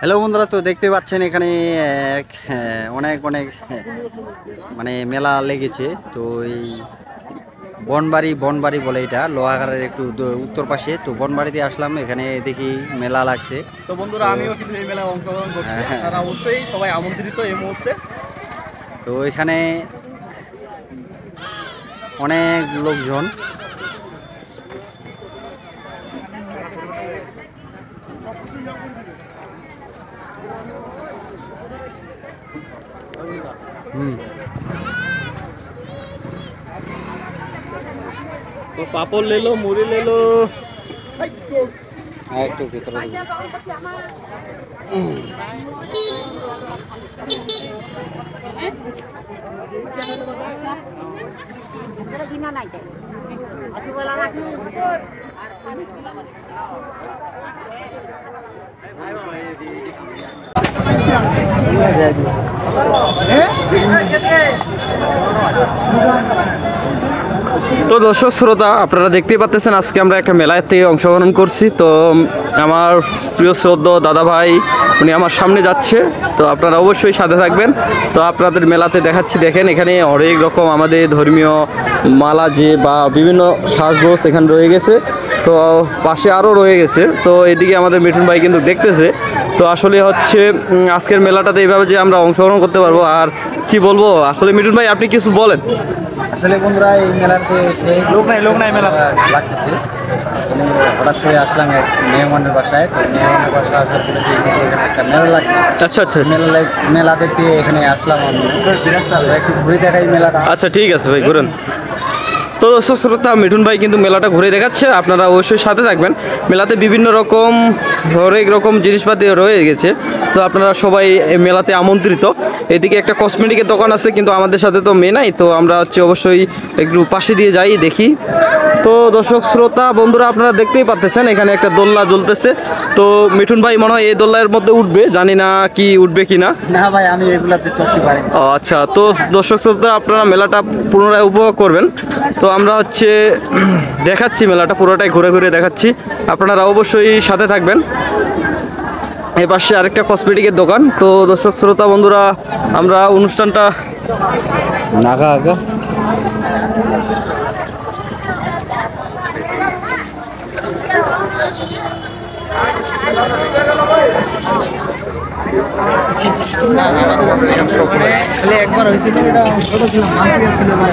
Hello বন্ধুরা, তো দেখতে পাচ্ছেন এখানে অনেক অনেক মানে মেলা লেগেছে। তো এই বনবাড়ি বলে, এটা লোহাগাড়ার একটু উত্তর পাশে। তো বনবাড়িতে আসলাম, এখানে দেখি মেলা লাগছে। তো বন্ধুরা, আমিও কিন্তু এই মেলায় অংশগ্রহণ করছি। তারা অবশ্যই সবাই আমন্ত্রিত এই মুহূর্তে। তো এখানে অনেক লোকজন। তো পাপড় লেলো, মুড়ি লেলো। একটু ভিতরে তো দর্শক শ্রোতা, আপনারা দেখতেই পাচ্ছেন আজকে আমরা একটা মেলাতে অংশগ্রহণ করছি। তো আমার প্রিয় শ্রদ্ধ দাদা ভাই উনি আমার সামনে যাচ্ছে, তো আপনারা অবশ্যই সাথে থাকবেন। তো আপনাদের মেলাতে দেখাচ্ছি, দেখেন এখানে অনেক রকম আমাদের ধর্মীয় মালা যে বা বিভিন্ন সাজগোজ এখানে রয়ে গেছে। তো পাশে আরও রয়ে গেছে। তো এদিকে আমাদের মিঠুন ভাই কিন্তু দেখতেছে। তো আসলে হচ্ছে আজকের মেলাটাতে এইভাবে যে আমরা অংশগ্রহণ করতে পারবো, আর কি বলবো। আসলে মিঠুন ভাই আপনি কিছু বলেন। আসলে বন্ধুরা, এই মেলাতে এসে লোক নাই মেলা লাগতেছে। হঠাৎ করে আসলাম এক মেহমানের বাসায়। তো মেহমানের বাসায় আসার পরে যে এখানে একটা মেলা লাগছে। আচ্ছা আচ্ছা, মেলা দেখতে এখানে আসলাম আমি। একটু ঘুরে দেখাই মেলাটা। আচ্ছা ঠিক আছে ভাই, ঘুরেন। তো দর্শক শ্রোতা, মিঠুন ভাই কিন্তু মেলাটা ঘুরে দেখাচ্ছে, আপনারা অবশ্যই সাথে থাকবেন। মেলাতে বিভিন্ন রকম হরেক রকম জিনিসপাতি রয়ে গেছে। তো আপনারা সবাই এই মেলাতে আমন্ত্রিত। এদিকে একটা কসমেটিকের দোকান আছে, কিন্তু আমাদের সাথে তো মেয়ে নাই। তো আমরা হচ্ছে অবশ্যই একটু পাশে দিয়ে যাই, দেখি। তো দর্শক শ্রোতা বন্ধুরা, আপনারা দেখতেই পাচ্ছেন এখানে একটা দোলনা জ্বলতেছে। তো মিঠুন ভাই মনে হয় এই দোলনার মধ্যে উঠবে, জানি না কি উঠবে কিনা। না ভাই, আমি এগুলাতে চড়তে পারি। ও আচ্ছা, তো দর্শক শ্রোতা আপনারা মেলাটা পুনরায় উপভোগ করবেন। তো আমরা হচ্ছে দেখাচ্ছি মেলাটা পুরোটাই ঘুরে ঘুরে দেখাচ্ছি, আপনারা অবশ্যই সাথে থাকবেন। এই পাশে আরেকটা কসমেটিকের দোকান। তো দর্শক শ্রোতা বন্ধুরা, আমরা অনুষ্ঠানটা নাগা আগা একবার হয়েছিল, এটা ছোট ছিল, মানতে ছিল ভাই।